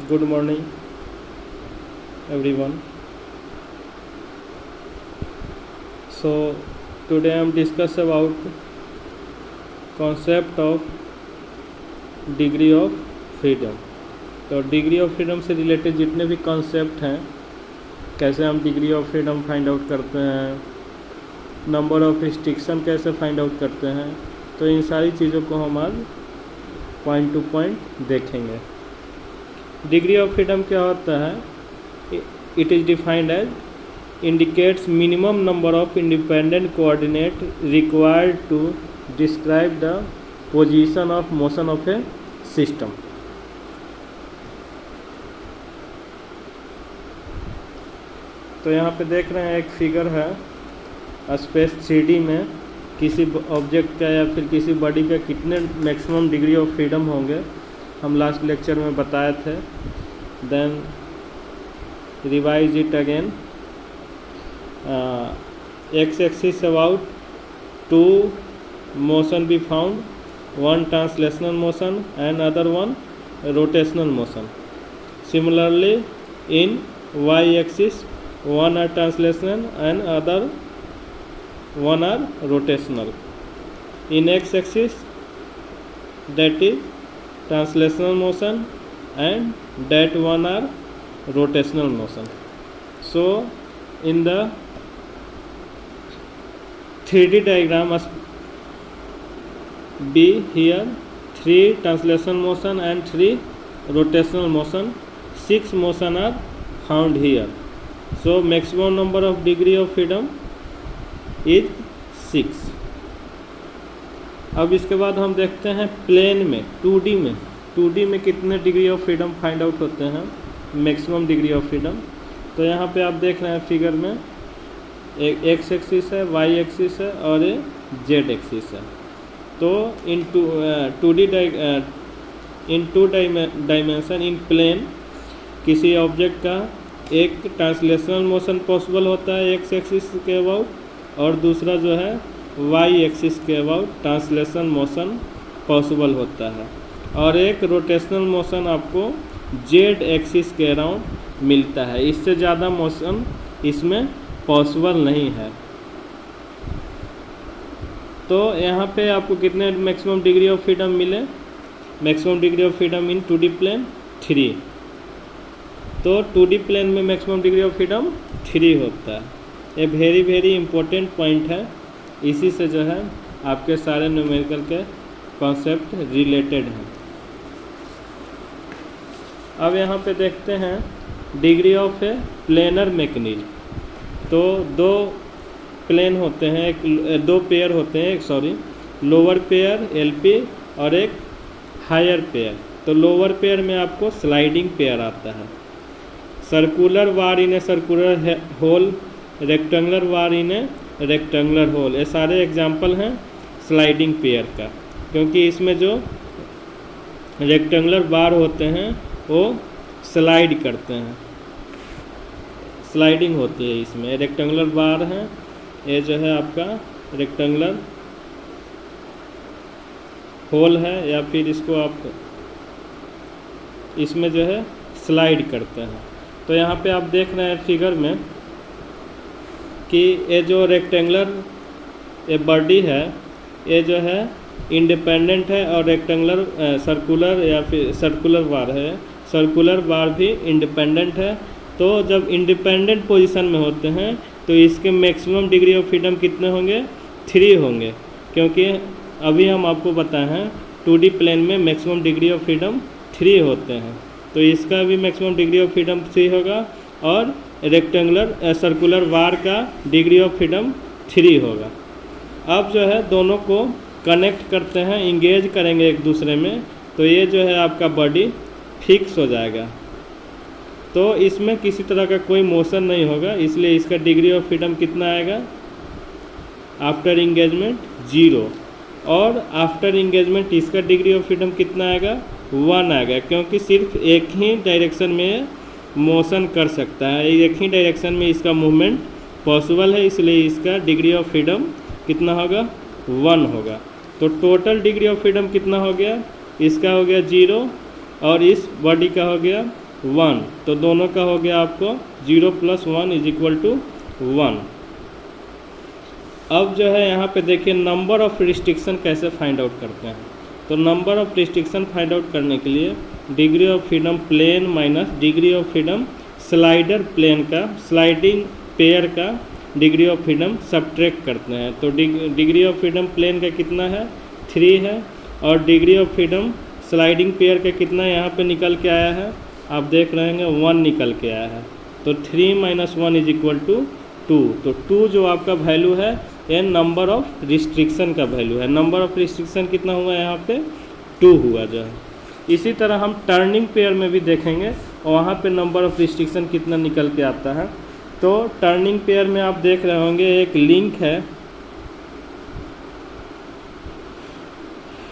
Good morning, everyone. So today I am discuss about concept of degree of freedom. तो degree of freedom से related जितने भी concept हैं, कैसे हम degree of freedom find out करते हैं, नंबर ऑफ रिस्ट्रिक्शन कैसे फाइंड आउट करते हैं, तो इन सारी चीज़ों को हम आज पॉइंट टू पॉइंट देखेंगे। डिग्री ऑफ फ्रीडम क्या होता है? It is defined as indicates minimum number of independent coordinate required to describe the position of motion of a system. तो यहाँ पे देख रहे हैं एक फिगर है स्पेस 3D में किसी ऑब्जेक्ट का या फिर किसी बॉडी का कितने मैक्सिमम डिग्री ऑफ फ्रीडम होंगे, हम लास्ट लेक्चर में बताए थे। Then revise it again. x-axis about two motion be found, one translational motion and other one rotational motion. Similarly, in y-axis one are translational and other one are rotational. In x-axis that is translational motion and that one are rotational motion. So in the 3D diagram must be here 3 translation motion and 3 rotational motion. 6 motion are found here. So maximum number of degree of freedom is 6. अब इसके बाद हम देखते हैं plane में 2D में कितने degree of freedom find out होते हैं, मैक्सिमम डिग्री ऑफ फ्रीडम। तो यहाँ पे आप देख रहे हैं फिगर में एक एक्स एक्सिस है, वाई एक्सिस है और ये जेड एक्सिस है। तो इन टू डायमेंशन इन प्लेन किसी ऑब्जेक्ट का एक ट्रांसलेशनल मोशन पॉसिबल होता है एक्स एक्सिस के अबाउट और दूसरा जो है वाई एक्सिस के अबाउट ट्रांसलेशन मोशन पॉसिबल होता है, और एक रोटेशनल मोशन आपको जेड एक्सिस के अराउंड मिलता है। इससे ज़्यादा मोशन इसमें पॉसिबल नहीं है। तो यहाँ पे आपको कितने मैक्सिमम डिग्री ऑफ फ्रीडम मिले? Maximum degree of freedom in 2D plane 3। तो 2D प्लेन में मैक्सिमम डिग्री ऑफ फ्रीडम 3 होता है। ये वेरी इंपॉर्टेंट पॉइंट है। इसी से जो है आपके सारे न्यूमेरिकल के कॉन्सेप्ट रिलेटेड हैं। अब यहाँ पे देखते हैं degree of A planar mechanism. तो दो प्लेन होते हैं, दो पेयर होते हैं, लोअर पेयर LP और एक हायर पेयर। तो लोअर पेयर में आपको स्लाइडिंग पेयर आता है। Circular bar in a circular hole, rectangular bar in a rectangular hole, ये सारे एग्जाम्पल हैं स्लाइडिंग पेयर का, क्योंकि इसमें जो रेक्टेंगुलर बार होते हैं वो स्लाइड करते हैं, स्लाइडिंग होती है। इसमें रेक्टेंगुलर बार है, ये जो है आपका रेक्टेंगुलर होल है, या फिर इसको आप इसमें जो है स्लाइड करते हैं। तो यहाँ पे आप देख रहे हैं फिगर में कि ये जो रेक्टेंगुलर ये बॉडी है, ये जो है इंडिपेंडेंट है, और रेक्टेंगुलर सर्कुलर या फिर सर्कुलर बार है, सर्कुलर बार भी इंडिपेंडेंट है। तो जब इंडिपेंडेंट पोजीशन में होते हैं तो इसके मैक्सिमम डिग्री ऑफ फ्रीडम कितने होंगे? 3 होंगे, क्योंकि अभी हम आपको बताए हैं 2D प्लेन में मैक्सिमम डिग्री ऑफ फ्रीडम 3 होते हैं। तो इसका भी मैक्सिमम डिग्री ऑफ फ्रीडम 3 होगा, और रेक्टेंगुलर सर्कुलर बार का डिग्री ऑफ फ्रीडम 3 होगा। अब जो है दोनों को कनेक्ट करते हैं, इंगेज करेंगे एक दूसरे में, तो ये जो है आपका बॉडी फिक्स हो जाएगा। तो इसमें किसी तरह का कोई मोशन नहीं होगा, इसलिए इसका डिग्री ऑफ फ्रीडम कितना आएगा? आफ्टर इंगेजमेंट 0, और आफ्टर इंगेजमेंट इसका डिग्री ऑफ फ्रीडम कितना आएगा? 1 आएगा, क्योंकि सिर्फ एक ही डायरेक्शन में मोशन कर सकता है, एक ही डायरेक्शन में इसका मूवमेंट पॉसिबल है, इसलिए इसका डिग्री ऑफ फ्रीडम कितना होगा? 1 होगा। तो टोटल डिग्री ऑफ फ्रीडम कितना हो गया? इसका हो गया 0 और इस बॉडी का हो गया 1, तो दोनों का हो गया आपको 0 + 1 = 1। अब जो है यहाँ पे देखिए नंबर ऑफ़ रिस्ट्रिक्शन कैसे फाइंड आउट करते हैं। तो number of restriction find out करने के लिए degree of freedom plane minus degree of freedom slider plane का स्लाइडिंग पेयर का डिग्री ऑफ फ्रीडम सब्ट्रैक्ट करते हैं। तो डिग्री ऑफ फ्रीडम प्लेन का कितना है 3 है, और degree of freedom sliding pair का कितना यहाँ पे निकल के आया है, आप देख रहे हैं 1 निकल के आया है। तो 3 - 1 = 2। तो 2 जो आपका वैल्यू है ये नंबर ऑफ़ रिस्ट्रिक्शन का वैल्यू है। नंबर ऑफ़ रिस्ट्रिक्शन कितना हुआ यहाँ पे 2 हुआ जो है। इसी तरह हम टर्निंग पेयर में भी देखेंगे और वहाँ पे नंबर ऑफ़ रिस्ट्रिक्शन कितना निकल के आता है। तो टर्निंग पेयर में आप देख रहे होंगे एक लिंक है,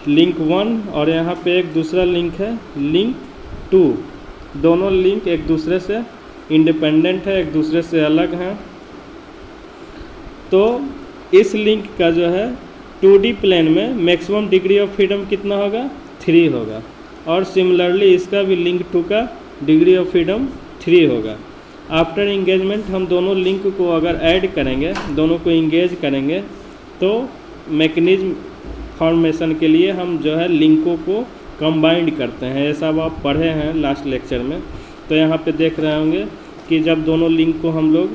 लिंक 1, और यहाँ पे एक दूसरा लिंक है लिंक 2। दोनों लिंक एक दूसरे से इंडिपेंडेंट है, एक दूसरे से अलग हैं। तो इस लिंक का जो है 2D प्लेन में मैक्सिमम डिग्री ऑफ फ्रीडम कितना होगा 3 होगा, और सिमिलरली इसका भी लिंक 2 का डिग्री ऑफ फ्रीडम 3 होगा। आफ्टर इंगेजमेंट हम दोनों लिंक को अगर ऐड करेंगे, दोनों को इंगेज करेंगे, तो मैकेनिज्म फॉर्मेशन के लिए हम जो है लिंकों को कंबाइंड करते हैं। ये सब आप पढ़े हैं लास्ट लेक्चर में। तो यहाँ पे देख रहे होंगे कि जब दोनों लिंक को हम लोग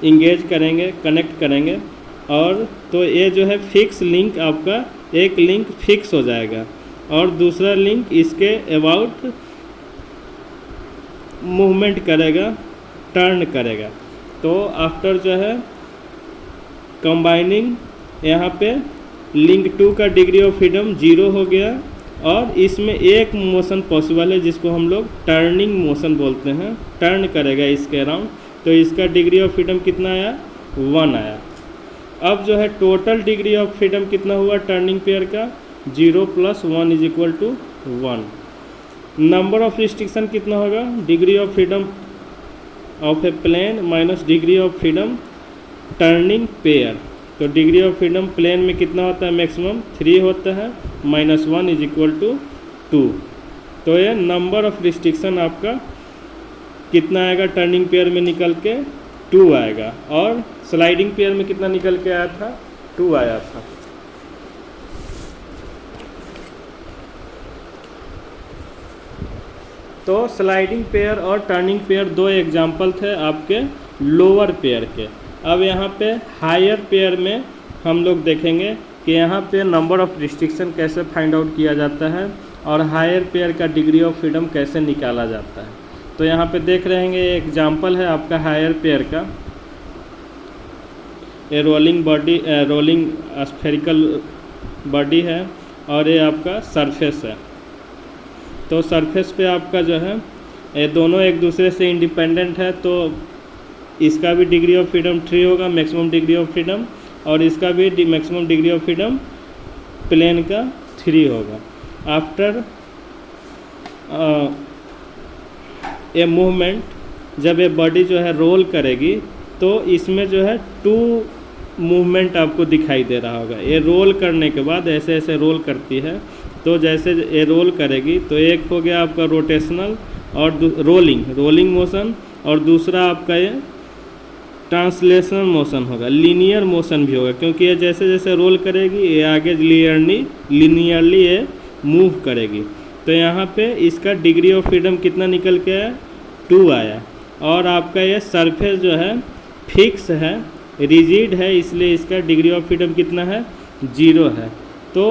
इंगेज करेंगे, कनेक्ट करेंगे, और तो ये जो है फिक्स लिंक आपका एक लिंक फिक्स हो जाएगा और दूसरा लिंक इसके अबाउट मूवमेंट करेगा, टर्न करेगा। तो आफ्टर जो है कंबाइनिंग यहाँ पे लिंक 2 का डिग्री ऑफ फ्रीडम 0 हो गया, और इसमें एक मोशन पॉसिबल है जिसको हम लोग टर्निंग मोशन बोलते हैं, टर्न करेगा इसके अराउंड। तो इसका डिग्री ऑफ फ्रीडम कितना आया 1 आया। अब जो है टोटल डिग्री ऑफ फ्रीडम कितना हुआ टर्निंग पेयर का 0 + 1 = 1। नंबर ऑफ रिस्ट्रिक्शन कितना होगा degree of freedom of a plane minus degree of freedom turning pair. तो डिग्री ऑफ फ्रीडम प्लेन में कितना होता है मैक्सिमम 3 होता है, -1 = 2। तो ये नंबर ऑफ रिस्ट्रिक्शन आपका कितना आएगा टर्निंग पेयर में निकल के 2 आएगा, और स्लाइडिंग पेयर में कितना निकल के आया था 2 आया था। तो स्लाइडिंग पेयर और टर्निंग पेयर 2 एग्जाम्पल थे आपके लोअर पेयर के। अब यहाँ पे हायर पेयर में हम लोग देखेंगे कि यहाँ पे नंबर ऑफ़ रिस्ट्रिक्शन कैसे फाइंड आउट किया जाता है और हायर पेयर का डिग्री ऑफ फ्रीडम कैसे निकाला जाता है। तो यहाँ पे देख रहे हैं एग्जाम्पल है आपका हायर पेयर का, ये rolling body, rolling spherical body है, और ये आपका सरफेस है। तो सरफेस पे आपका जो है ये दोनों एक दूसरे से इंडिपेंडेंट है, तो इसका भी डिग्री ऑफ फ्रीडम 3 होगा मैक्सिमम डिग्री ऑफ फ्रीडम, और इसका भी maximum degree of freedom plane का 3 होगा। आफ्टर ये मूवमेंट जब ये बॉडी जो है रोल करेगी तो इसमें जो है 2 मूवमेंट आपको दिखाई दे रहा होगा। ये रोल करने के बाद ऐसे ऐसे रोल करती है, तो जैसे ये रोल करेगी तो एक हो गया आपका रोटेशनल और रोलिंग मोशन, और दूसरा आपका ये ट्रांसलेशनल मोशन होगा, लीनियर मोशन भी होगा, क्योंकि ये जैसे जैसे रोल करेगी ये आगे लीनियरली ये मूव करेगी। तो यहाँ पे इसका डिग्री ऑफ फ्रीडम कितना निकल के आया 2 आया, और आपका ये सरफेस जो है फिक्स है, रिजिड है, इसलिए इसका डिग्री ऑफ फ्रीडम कितना है 0 है। तो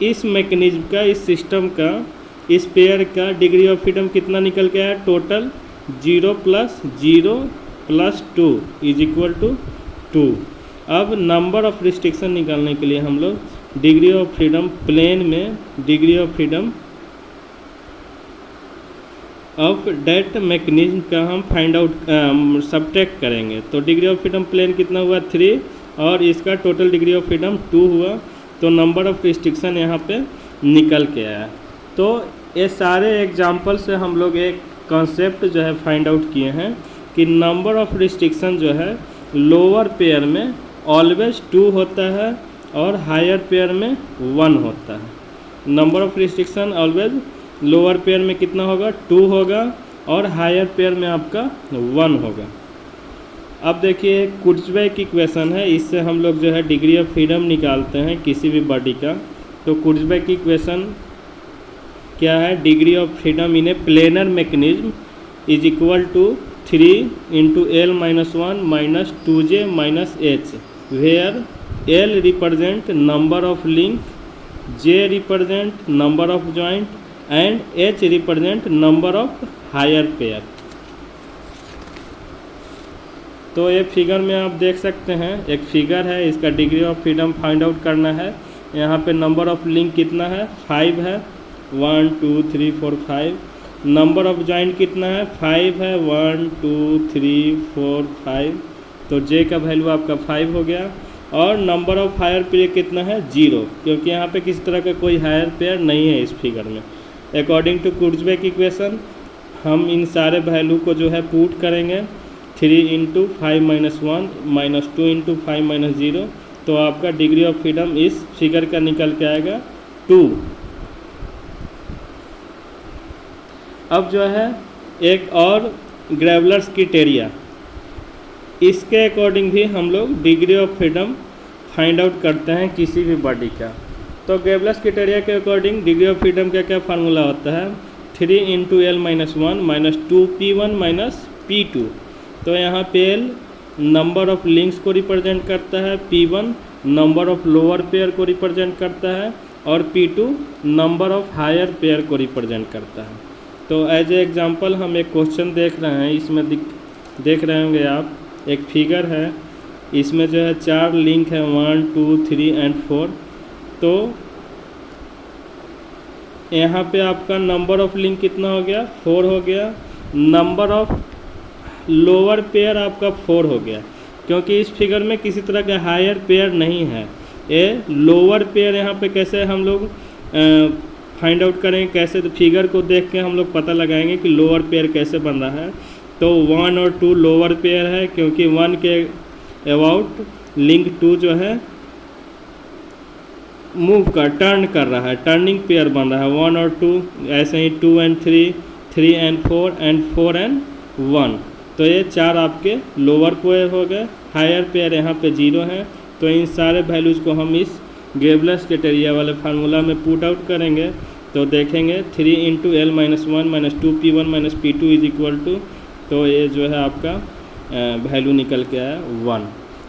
इस मैकेनिज्म का, इस सिस्टम का, इस पेयर का डिग्री ऑफ फ्रीडम कितना निकल के आया टोटल 0 + 0 + 2 = 2। अब नंबर ऑफ रिस्ट्रिक्शन निकालने के लिए हम लोग डिग्री ऑफ फ्रीडम प्लेन में degree of freedom of that mechanism का हम फाइंड आउट सब्ट्रैक्ट करेंगे। तो डिग्री ऑफ फ्रीडम प्लेन कितना हुआ 3, और इसका टोटल डिग्री ऑफ फ्रीडम 2 हुआ, तो नंबर ऑफ रिस्ट्रिक्शन यहाँ पे निकल के आया। तो ये सारे एग्जाम्पल से हम लोग एक कॉन्सेप्ट जो है फाइंड आउट किए हैं कि नंबर ऑफ रिस्ट्रिक्शन जो है लोअर पेयर में ऑलवेज 2 होता है और हायर पेयर में 1 होता है। Number of restriction always lower pair में कितना होगा 2 होगा और हायर पेयर में आपका 1 होगा। अब देखिए कुर्ज़वेक इक्वेशन है, इससे हम लोग जो है डिग्री ऑफ फ्रीडम निकालते हैं किसी भी बॉडी का। तो कुर्ज़वेक इक्वेशन क्या है, degree of freedom in a planar mechanism is equal to 3 × L-1 - 2J - H, where L represent number of link, J represent number of joint and H represent number of higher pair। तो ये figure में आप देख सकते हैं, एक figure है, इसका degree of freedom find out करना है। यहाँ पे नंबर ऑफ लिंक कितना है 5 है, 1 2 3 4 5। नंबर ऑफ जॉइंट कितना है 5 है, 1 2 3 4 5। तो जे का वैल्यू आपका 5 हो गया। और नंबर ऑफ हायर पेयर कितना है 0, क्योंकि यहाँ पे किसी तरह का कोई हायर पेयर नहीं है इस फिगर में। अकॉर्डिंग टू कुर्ज़वेक इक्वेशन हम इन सारे वैल्यू को जो है पुट करेंगे 3 × 5 - 1 - 2 × 5 - 0। तो आपका डिग्री ऑफ फ्रीडम इस फिगर का निकल के आएगा 2। अब जो है एक और ग्रेवलर्स क्राइटेरिया, इसके अकॉर्डिंग भी हम लोग degree of freedom find out करते हैं किसी भी बॉडी का। तो ग्रेवलर्स क्राइटेरिया के अकॉर्डिंग डिग्री ऑफ फ्रीडम का क्या फार्मूला होता है 3 × L-1 - 2P1 - P2। तो यहाँ पे L नंबर ऑफ लिंक्स को रिप्रेजेंट करता है, P1 number of lower pair को रिप्रेजेंट करता है और P2 number of higher pair को रिप्रेजेंट करता है। तो एज ए एग्जांपल हम एक क्वेश्चन देख रहे हैं, इसमें देख रहे होंगे आप, एक फिगर है, इसमें जो है 4 लिंक है 1 2 3 एंड 4। तो यहाँ पे आपका नंबर ऑफ लिंक कितना हो गया 4 हो गया। नंबर ऑफ लोअर पेयर आपका 4 हो गया, क्योंकि इस फिगर में किसी तरह का हायर पेयर नहीं है। ये लोअर पेयर यहाँ पे कैसे हम लोग फाइंड आउट करेंगे, कैसे, तो फिगर को देख के हम लोग पता लगाएंगे कि लोअर पेयर कैसे बन रहा है। तो 1 और 2 लोअर पेयर है, क्योंकि 1 के अबाउट लिंक 2 जो है टर्न कर रहा है, टर्निंग पेयर बन रहा है 1 और 2। ऐसे ही 2 एंड 3, 3 एंड 4 एंड 4 एंड 1। तो ये 4 आपके लोअर पेयर हो गए, हायर पेयर यहाँ पे 0 है। तो इन सारे वैल्यूज़ को हम इस ग्रेवलर्स क्राइटेरिया वाले फार्मूला में पुट आउट करेंगे तो देखेंगे 3 × L-1 - 2P1 - P2 is equal to, तो ये जो है आपका वैल्यू निकल के आया 1।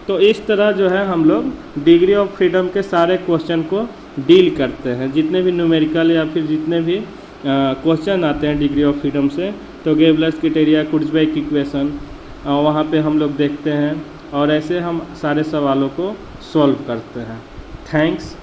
तो इस तरह जो है हम लोग डिग्री ऑफ फ्रीडम के सारे क्वेश्चन को डील करते हैं, जितने भी न्यूमेरिकल या फिर जितने भी क्वेश्चन आते हैं डिग्री ऑफ फ्रीडम से। तो ग्रेवलर्स क्राइटेरिया, कुर्ज़वेक इक्वेशन वहाँ पे हम लोग देखते हैं और ऐसे हम सारे सवालों को सॉल्व करते हैं। थैंक्स।